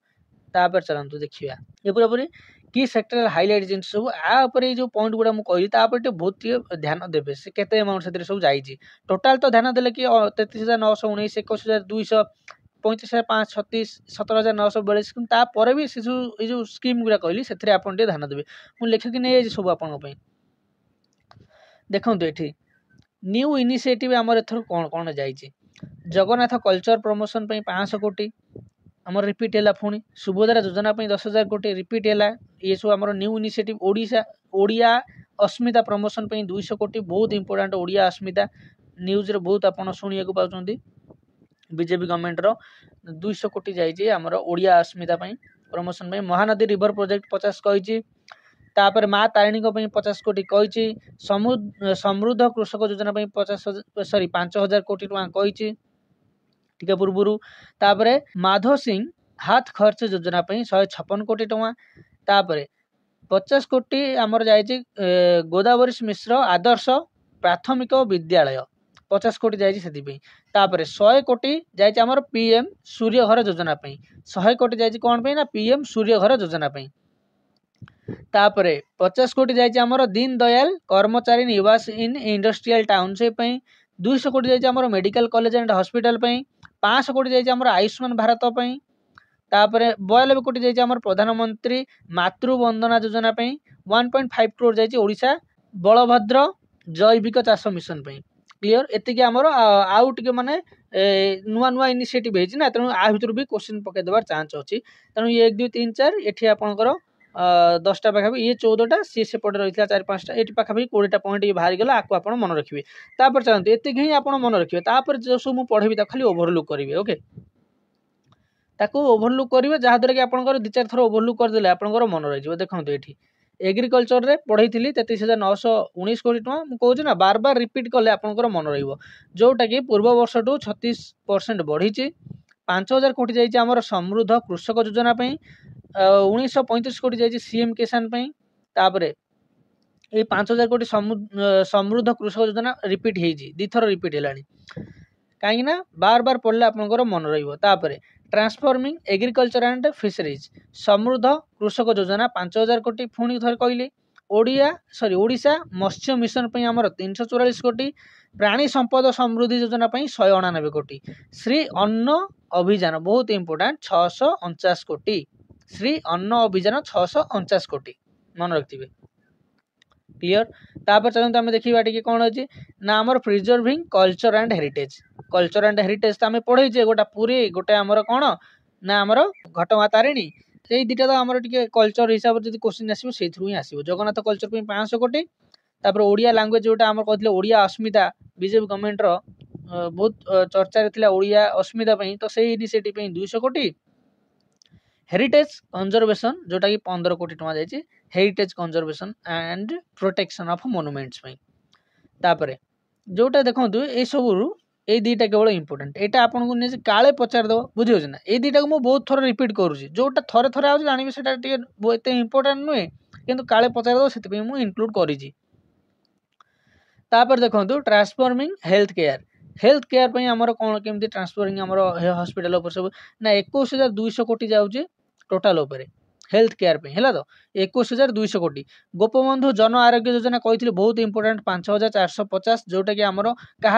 Speaker 1: तापर चलतु देखिए ये पूरापूरी की सेक्टर हाइलाइट जिन सब आपर जो पॉइंट गुड़ा मुझे कहली बहुत ध्यान देवे से केते अमाउंट से सब जाइए टोटाल तो ध्यान देले कि 33,919 21,200 35,536 17,942 कि तापर भी से जो स्कीम गुड़ा कहली से ध्यान देवे मुझे लिखिकी नहीं सब आप देखो ये न्यू इनिशिएटिव आमर एथर कौन कौन जाइए जगन्नाथ कल्चर प्रमोशन 500 कोटी आमर रिपीट है पुणी सुभद्रा योजना 10,000 कोटी रिपीट है ये सब आमर न्यू इनिशिएटिव ओडिशा ओडिया अस्मिता प्रमोशन 200 कोटी बहुत इंपोर्टाट ओडिया अस्मिता न्यूज रे बहुत आप शुणा पाँच बीजेपी गवर्नमेंट रो 200 कोटी जाइए आमर ओडिया अस्मिता प्रमोशन महानदी रिवर प्रोजेक्ट 50 कही तापर माँ तारिणी 50 कोटी कही समृद्ध कृषक योजना 5,000 कोटी टंका कही टिके पूर्व तापर माधव सिंह हाथ खर्च योजना 156 कोटी टंका तापर 50 कोटी आमर जाइए गोदावरी मिश्र आदर्श प्राथमिक विद्यालय 50 कोटी जाइए तापर 100 कोटी जाइए आमर पीएम सूर्य घर योजना 100 कोटी जाइए कौन पे ना पीएम सूर्य घर योजना तापरे 50 कोटी जाइए आमर दीन दयाल कर्मचारी निवास इन इंडस्ट्रियल टाउनशिप 200 कोटी जाइए आमर मेडिकल कॉलेज एंड हॉस्पिटल 500 कोटी जाइए आमर आयुष्मान भारत तापरे 92 कोटी जाइए आमर प्रधानमंत्री मातृवंदना योजना 1.5 करोड़ जाइए ओडिशा बलभद्र जैविक चाष मिशन क्लियर एतिक आमर आउ टे माने नुआ नुआ इनिशिएटिव है तेणु आ भर भी क्वेश्चन पकई देवार चांस अच्छी तेणु ये 1 2 3 4 ये आपंकर 10टा पाखापी ये 14टा सी सेपटे रही है 4 5टा ये पाखापी 20टा पॉइंट ये बाहरी गला आपको आप मन रखिए तापर चलते एतिक ही आप मन रखिए तापर जो सब मुझे पढ़ेबी खाली ओभरलुक करेंगे ओके ताकू ओभरलुक करेंगे जहाँद्वारा कि आप 2-4 थर ओभरलुक करदे आपंकर मन रही देखो ये एग्रिकल्चर रे पढ़ई 33,919 कोटी टका मुझे ना बार बार रिपीट कले आपंकर मन रोटा कि पूर्व वर्ष टू 36% बढ़ी 5,000 कोटी जाइए आमर समृद्ध कृषक योजना 1935 कोटी जाइए सीएम किसान तापरे ये 5,000 कोटी समृद्ध कृषक योजना रिपीट हो दीथर रिपीट है कहीं बार बार पढ़ले आपंकर मन रही ट्रांसफॉर्मिंग एग्रीकल्चर एंड फिशरीज समृद्ध कृषक योजना 5,000 कोटी पुणी थर कहली ओडिशा मत्स्य मिशन आमर 344 कोटी प्राणी संपद समृद्धि योजना 199 कोटी श्री अन्न अभियान बहुत इंपोर्टाट 649 कोटी श्री अन्न अभियान 649 कोटी मन रखिए क्लियर तापर चलते आम देखा टी कौन अच्छी ना आमर प्रिजर्विंग कल्चर एंड हेरिटेज तो आम पढ़े गोटा पूरी गोटे आमर कौन ना आमर घटगाँ तारिणी ये दुटा तो आमर टे कल्चर हिसाब से क्वेश्चन आसो से ही आसो जगन्नाथ कल्चर 500 कोटी तापर ओडिया लैंग्वेज जोटा आम कहते ओडिया अस्मिता बीजेपी गवर्नमेंट बहुत चर्चा थिला ओडिया अस्मिता तो से इनिशिएटिव 200 कोटी हेरिटेज कंजर्वेशन जोटा कि 15 कोटी टका जाइए heritage conservation and protection of monuments तापरे जोटा देखो ये सब ये दुटा केवल इंपोर्टेंट यहाँ आपको नहीं काले पचारद बुझे ना ये दुटा को मुझे बहुत थर रिपीट करुँची जोटा थरे थरे आज जानी से इंपोर्टेंट नुहे कि काले पचारद से मुझे इनक्लूड करी तापर देखो ट्रांसफॉर्मिंग हेल्थ केयर आमर कौन केमती ट्रांसफॉर्मिंग आमर हॉस्पिटल उपर सब ना 21,200 कोटी जाऊँगी टोटाल उपर हेल्थ केयर है तो 21,200 कोटी गोपबंधु जन आरोग्य योजना कही बहुत इंपोर्टेंट 5,450 जोटा कि आमर क्या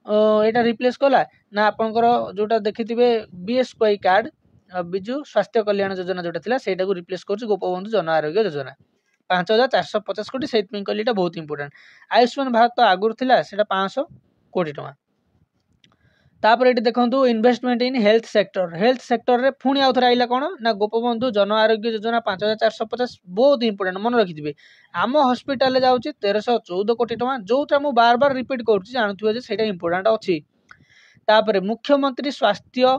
Speaker 1: यहाँ रिप्लेस कला ना आपंकर जोटा देखिथे बीएसवाई कार्ड विजु स्वास्थ्य कल्याण योजना जोटा था से रिप्लेस कर गोपबंधु जन आरोग्य योजना 5,450 कोटी से कहली बहुत इंपोर्टेंट आयुष्मान भारत तो आगुरी था से 500 कोटी टका तापर ये देखो इन्वेस्टमेंट इन हेल्थ सेक्टर रे पुणी आउ थे आइला कौन ना गोपबंधु जन आरोग्य योजना 5,450 बहुत इंपोर्टेंट मन रखिथे आम हॉस्पिटल जाऊँगी 1,314 कोटी टका जो मुझे बार बार रिपीट करुँच जानते से इंपोर्टेंट अच्छी तापर मुख्यमंत्री स्वास्थ्य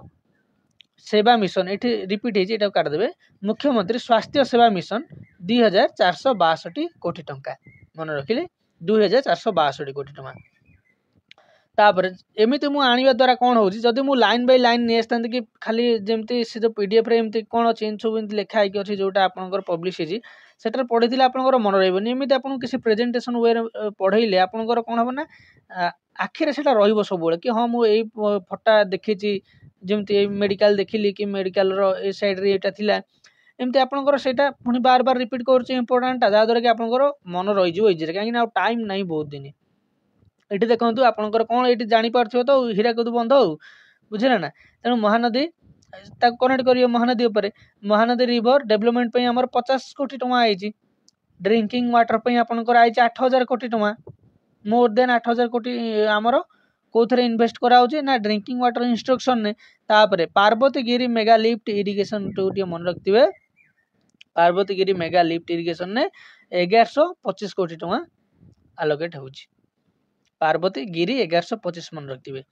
Speaker 1: सेवा मिशन ये रिपीट हो काटिदेवे मुख्यमंत्री स्वास्थ्य सेवा मिशन 2,462 कोटी टंका मन रखिले 2,462 कोटी टंका तापर एमती मुझे आने द्वारा कौन हो जदि मुझे लाइन बाय लाइन नहीं आसता कि खाली जमी से जो पीडीएफ एमती कौन अच्छी इन सब लिखाई अच्छी जोटा आपंकर पब्लिश होती से पढ़ी आपंकर मन रही एमती आपको किसी प्रेजेंटेशन वे पढ़ेले आपंकर कौन हम ना आखिरे से सब कि हाँ मुझे फटा देखी जमी मेडिकल देखिली कि मेडिकल ए साइड रे एटा थिला एमती आपंकर से पुणी बार बार रिपीट कर इंपोर्टाट जहाँद्वारा कि आपंकर मन रही इजी कहीं टाइम ना बहुत दिन ये देखो आपंकर कौन ये जापार तो हीराकुद बंध हो बुझे ना तेणु महानदी कनेक्ट करिए महानदी उपर महानदी रिवर डेवलपमेंट आमर 50 कोटी टका आई ड्रिंकिंग वाटर आपंकर आई 8,000 कोटी टका मोर देन 8,000 कोटी आमर कौन इन्वेस्ट कराऊे ना ड्रिंकिंग वाटर इंस्ट्रक्शन ने तापर पार्वतीगिरी मेगा लिफ्ट इरिगेशन टे मन रखिए पार्वतीगिरी मेगा लिफ्ट इरिगेशन ने 1,125 कोटी टका आलोकेट हो पार्वतीगिरी 1,125 मन रखिए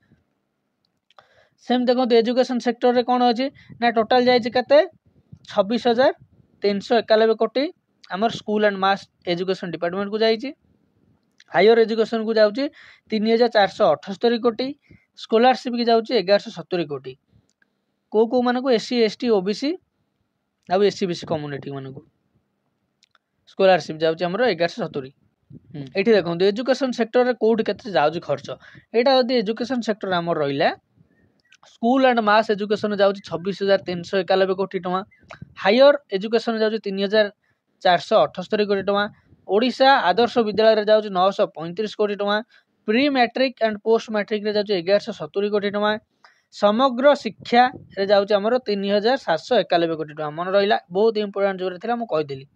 Speaker 1: सेम देखो एजुकेशन सेक्टर रे कौन अच्छी ना टोटाल जाते 26,391 कोटी आमर school and mass education department को जाइए हायर एजुकेशन को जाऊँगी 3,478 कोटी स्कॉलरशिप की जाऊँगी 1,170 कोटी को मान को एससी एसटी ओबीसी आउ एससी बीसी कम्युनिटी मान को स्कॉलरशिप जाऊँगी आमर 1,170 ये देखो एजुकेशन सेक्टर कौट के जाऊँगी खर्च यहाँ जब एजुकेशन सेक्टर आमर रहा स्कूल एंड मास एजुकेशन जाऊँगी 26,391 कोटी टका हायर एजुकेशन जाऊँगी 478 कोटी टंका ओडिशा आदर्श विद्यालय जाऊँ 935 कोटी टंका pre matric and post matric रे जाऊँ 1170 कोटी टंका समग्र शिक्षा रे जाऊँ आमर 3791 कोटी टंका मन रहा बहुत इंपोर्टेंट जो था मुझे कहीदेली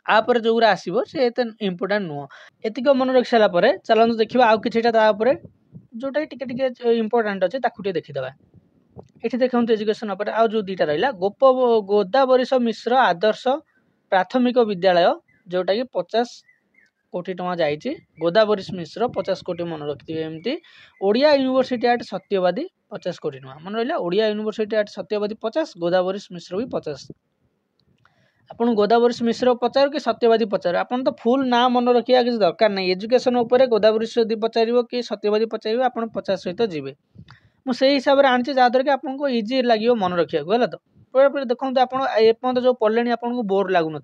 Speaker 1: आपर जो आसो सी एत इंपोर्टाट नुह एतिक मन रखी सारापर चलते देखा आउ किटा जोटा टे इंपोर्टाट अच्छे ताकू देखीदे ये देखते एजुकेशन आउ जो दुटा रहा गोदावरीश मिश्र आदर्श प्राथमिक विद्यालय जोटा कि 50 कोटी टंका जाइए गोदावरीश मिश्र 50 कोटी मन रखिए एमती ओडिया यूनिवर्सिटी एट सत्यवादी 50 कोटी टंका मन रहा ओडिया यूनिवर्सिटी एट सत्यवादी 50 गोदावरीश मिश्र भी 50 आपन गोदावरीश मिश्र पचार कि सत्यवादी पचार आपन तो फुल ना मन रखा किसी दरकार नहीं एजुकेशन उपर गोदावरीश यदि पचार कि सत्यवादी पचार आप 50 सहित जी मुझे हिसाब से आनी जहाँद्वारा कि आपको इजी लगे मन रखा है तो पूरा देखो आप जो पढ़े आपको बोर लगुन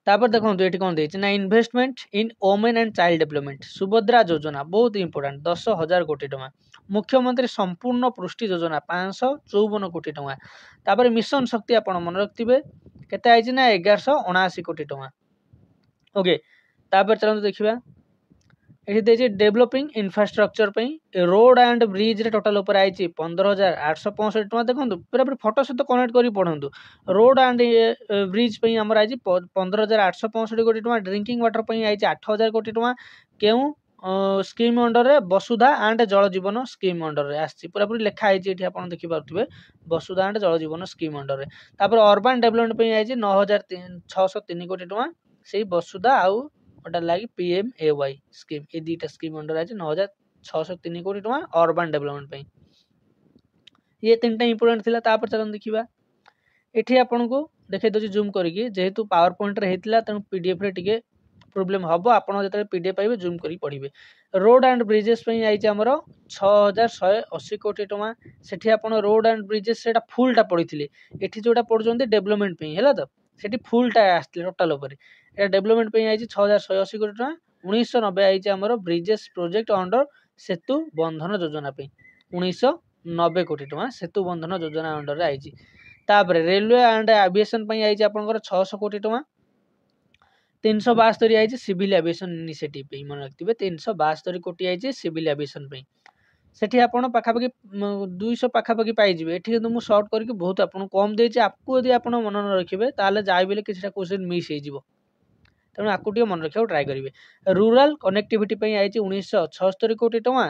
Speaker 1: तापर देखो ये कौन देना ना investment in women and child development Subhadra योजना बहुत इंपोर्टेंट 10,000 कोटी टंका मुख्यमंत्री संपूर्ण पुष्टि योजना 554 कोटी टंका तापर मिशन शक्ति आप मन रखिए केते ना 1179 कोटी टंका ओके तापर चलते देखा ये developing infrastructure road and bridge रे टोटाल ऊपर आई 15,865 टका देखो पूरा पूरी फोटो सहित कनेक्ट कर पढ़ु रोड एंड ब्रिज आमर आई 15,865 कोटी टका ड्रिंकिंग वाटर आई 8,000 कोटी टका क्यों स्कीम अंडर रे वसुधा एंड जल जीवन स्कीम अंडर रे आसी पूरा पूरी लिखाई आप देखिपे वसुधा एंड जल जीवन स्कीम अंडर रे तापर अर्बन डेवलपमेंट आई 9,603 कोटी टका से वसुधा आउ गोटा लगे PMAY स्कीम ये दुटा स्कीम अंडर आई 9,603 कोटी टका अर्बन डेवलपमेंट ये तीन टा इंपोर्टेंट थिला तापर चलन देखिबा एठी आपन को देखै दछि जूम करके जेहेतु पावर पॉइंट रे हेतिला त PDF रे टिके प्रॉब्लम हबो आपन जतरे PDF पाइबे जूम करी पढिबे रोड एंड ब्रिजेस पई आइछ हमर 6,180 कोटी टका सेठी आपन रोड एंड ब्रिजेस सेटा फुल टा पढिथिले एठी जोटा पढुचंती डेवलपमेंट पई हैला त सेठी फुल टा आस्थिले टोटल ऊपर ए डेवलपमेंट पई आइछ 6,180 कोटी टका 1990 आइछ हमर ब्रिजेस प्रोजेक्ट अंडर सेतु बंधन योजना पई 1990 कोटी टका सेतु बंधन योजना अंडर रे आइछ तापर रेलवे एंड एविएशन पई आइछ आपनकर 600 कोटी टका 372 आई सिविल एविएशन इनिशिएटिव पे मन रखिए 372 कोटी आई सिविल एविएशन पे सेठी आपन पाखापाखि 200 पाखापाखि पाइबे एठी किंतु मु शॉर्ट करके बहुत आपन कम देछि आपको यदि आपन मन न रखिबे ताले जाय बेले किछटा क्वेश्चन मिस हे जिवो तेणु आपको टिके मन रखियो ट्राई करिवे रूरल कनेक्टिविटी पे आई 1976 कोटी टका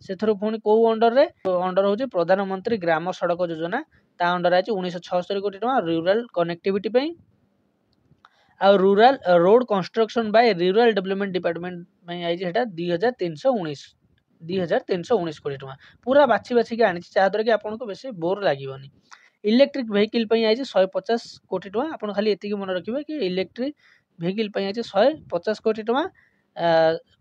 Speaker 1: सेथरो पुणी को अंडर होची प्रधानमंत्री ग्राम सड़क योजना ता अंडर आई 1976 कोटी टका रूरल कनेक्टिविटी पे आ rural road construction by rural development department में आई है 2,319 कोटी टका पूरा बाछी बाछी के आनी जहाँद्वारा कि आपको बेस बोर लगे इलेक्ट्रिक वेहिकल आई 150 कोटी टका आप खाली एति मन रखिए कि इलेक्ट्रिक वेहिकल आई 150 कोटी टका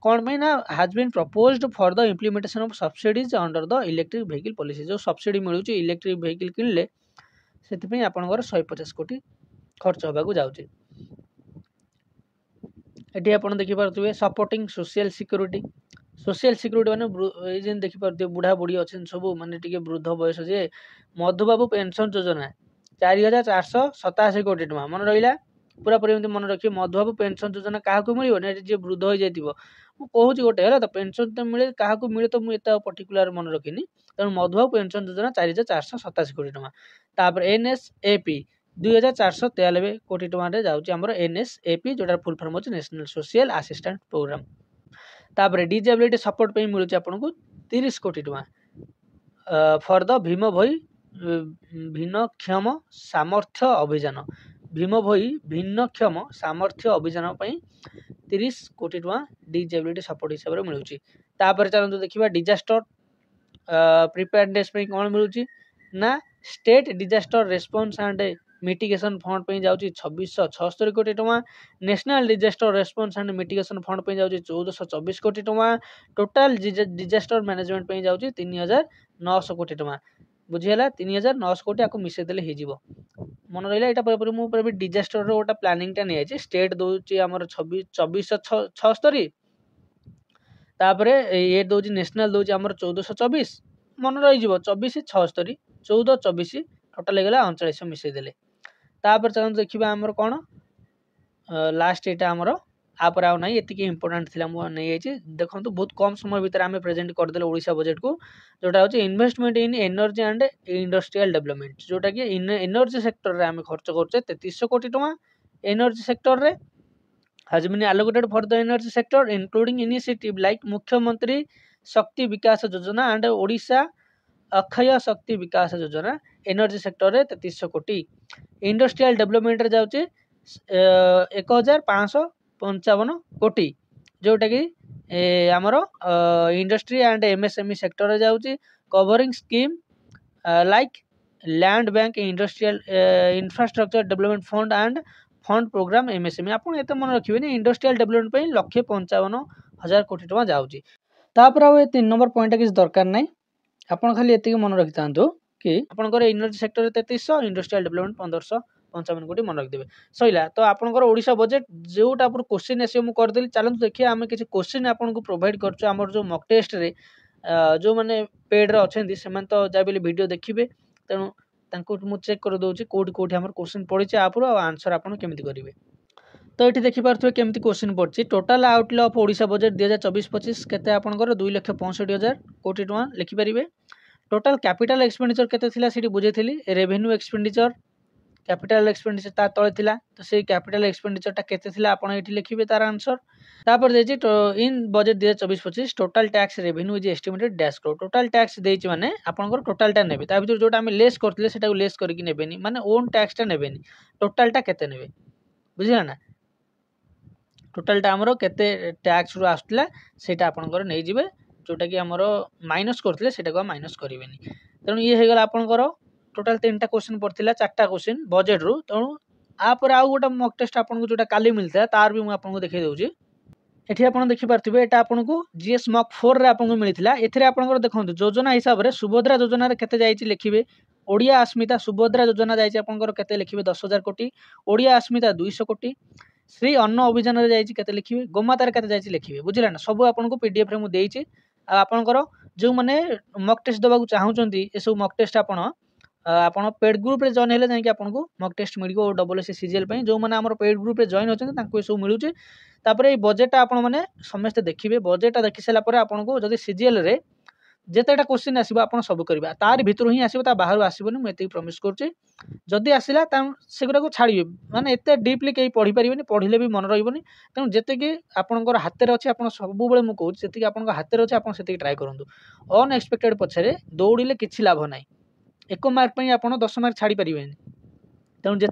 Speaker 1: कौन पे ना has been proposed for the implementation of subsidies under the electric vehicle policy जो सब्सिडी मिलूँ इलेक्ट्रिक वेहिकल किनले से आपंकर 150 कोटी खर्च होगा जाऊँगी एटी आप देखिपे सपोर्टिंग सोशल सिक्योरिटी माने ये देखिपे बुढ़ा बुढ़ी अच्छे सब माने टिके वृद्ध बयस जे मधुबाबू पेंशन योजना 4,487 कोटी टका मन रहा पूरा पूरी मन रखिए मधुबाबू पेंशन योजना क्या मिले जी वृद्ध हो जाए मुझे गोटे है तो पेंशन तो मिले क्या मिले तो मुझे पर्टिकुलर मन रखिनी तेणु मधुबाबू पेंशन योजना 4,487 कोटी टका तापर NSAP 2,493 कोटी टका जाऊँगी NSAP जोटा फुल फॉर्म होची नेशनल सोशल असिस्टेंट प्रोग्राम तापर डिजेबिलिटी सपोर्ट पे मिलूँ आपको 30 कोटी टका फॉर द भीम भोई भिन्नक्षम सामर्थ्य अभियान भीम भोई भिन्नक्षम सामर्थ्य अभियान 30 कोटी टका डिजेबिलिटी सपोर्ट हिसाब से मिलूँ तापर चलते देखा डिजास्टर प्रिपेयरनेस कौन मिलूँ ना state disaster response and mitigation fund पे जाऊँगी 2,676 कोटी टका national disaster response and mitigation fund पे जाऊँगी 1,424 कोटी टका टोटाल डिजास्टर मैनेजमेंट पे जाऊँगी 3,900 कोटी टका बुझीगला 3,900 कोटी आपको मिसेई देले हो मन रहा यहाँ पूरा मुझे डिजास्टर गोटा प्लानिंग टा नहीं स्टेट दूसरी आमर 2,676 तापर ये दूसरी नेशनल दूसरी आमर 1,424 मन रही 24,76 14,24 टोटाल होगा 39 मिसेई देले तापर चलते देखा आमर कौन लास्ट यहाँ आमर आपर आउ ना ये इंपोर्टाट थी नहीं देखो बहुत कम समय भितर आम प्रेजेंट करदे ओडिशा बजेट को जोटा हूँ investment in energy and industrial development जोटा कि एनर्जी सेक्टर रे आम खर्च करचे 3300 कोटी टका एनर्जी सेक्टर रे has been allocated for the energy sector including initiative like मुख्यमंत्री शक्ति विकास योजना and ओडिशा अक्षय शक्ति विकास योजना एनर्जी सेक्टर रे 3300 कोटी इंडस्ट्रियल डेवलपमेंट रे जाउची 1555 कोटी जोटा कि आमर इंडस्ट्री एंड एमएसएमई सेक्टर रे जाउची covering scheme like land bank industrial infrastructure development fund and fund program MSME आपन एते मन रखिबेनी इंडस्ट्रियल डेवलपमेंट पे 1,55,000 कोटी टका जाउची तापर आ 3 नंबर पॉइंट किस दरकार नै आपन खाली एते मन रखि तांतो कि आपनकर एनर्जी सेक्टर 3300 इंडस्ट्रियल डेवलपमेंट 1555 कोटी मन रख देबे सइला तो आपनकर ओडिशा बजेट जेउटा पर क्वेश्चन एसे मु कर देली चलंतु देखिए आमे किछि क्वेश्चन आपन को प्रोवाइड करछु हमर जो मॉक टेस्ट रे जो माने पेड रे अछेंती सेमान तो जाबेली वीडियो देखिबे तेनु तांको मु चेक कर दोछि कोठी कोठी हमर क्वेश्चन पडिछि आपुर आंसर आपन केमिति करिवे तो ये देखिपे केमती क्वेश्चन पड़ी total outlay of Odisha budget 2024-25 केते आपनकर 2,65,000 कोटी टका लिखिपारे टोटाल कैपिटल एक्सपेंडिचर केते थिला सेठी बुझेथिली रेवेन्यू एक्सपेंडिचर कैपिटल एक्सपेंडिचर ता तळे थिला तो से कैपिटल एक्सपेंडिचर टा केते थिला आपण एठी लिखिबे तार आंसर तापर देछि in budget 2024-25 total tax revenue is estimated dash crore total tax देछि माने आपनकर टोटाल टा नेबे ता भीतर जोटा हम लेस करथिले सेटा को लेस करके नेबेनी माने ओन टैक्स टा नेबेनी टोटाल टा केते नेबे बुझिला ना टोटाल टा हमरो केते टैक्स रु आस्तला सेटा आपनकर नै जिवे जोटा कि हमरो माइनस करथिले सेटा को माइनस करिवेनी तेणु ये हे गला आपनकर टोटाल 3टा क्वेश्चन पड़थिला 4टा क्वेश्चन बजेट रु तेणु आ पर आ गोटा मॉक टेस्ट आपनको जोटा काली मिलता तार भी मु आपनको देखै दउची एठी आपण देखि पारथिबे एटा आपनको जीएस मॉक 4 रे आपनको मिलिथिला एथिरे आपनकर देखंतु योजना हिसाब रे सुभद्रा योजना रे केते जाईची लिखिबे ओडिया अस्मिता सुभद्रा योजना जाईची आपनकर केते लिखिबे 10,000 कोटी ओडिया अस्मिता 200 कोटी श्री अन्न अभियान रे जाईची केते लिखिबे गोमाता रे केते जाईची लिखिबे बुझिला ना सब आपनको पीडीएफ रे मु देईची आपनकर जो माने मॉक टेस्ट दबा को चाहउचंती ए सब मॉक टेस्ट आपण पेड ग्रुप रे जॉइन हेले जाय कि आपनको मॉक टेस्ट मिलिगो डबलएससी सीजीएल पई जो माने हमर पेड ग्रुप रे जॉइन होचंती तांको ए सब मिलुचे तापर ए बजेट आपण माने समस्त देखिबे बजेट देखि सला परे आपनको जदी सीजीएल रे जेतेटा क्वेश्चन आसीबो आपण सब करबा तार भितर ही आसीबो ता बाहर आसीबोनी म एते प्रॉमिस करछि जदी आसीला ता सेगुरा को छाड़िबे माने एते डीपली केही पढी परिबेनी पढिले भी मन रहिबोनी तेनु जेते कि आपनकर हाते रे अछि आपण सब बेले म कहू जेते कि आपनकर हाते रे अछि आपण सेते ट्राई करंतु अनएक्सपेक्टेड पछरे दौड़िले किछि लाभ नाही 1 मार्क पई आपण 10 मार्क छाड़ी परिबेनी तेणु जी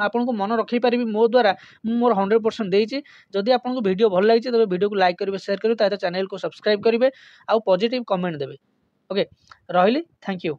Speaker 1: आपको मन रखी पारि मो द्वारा मोर 100% देती जदि आपको वीडियो भल लगी तब वीडियो को लाइक करेंगे शेयर करेंगे चैनल को सब्सक्राइब करेंगे आउ पॉजिटिव कमेंट देवे ओके रही थैंक यू।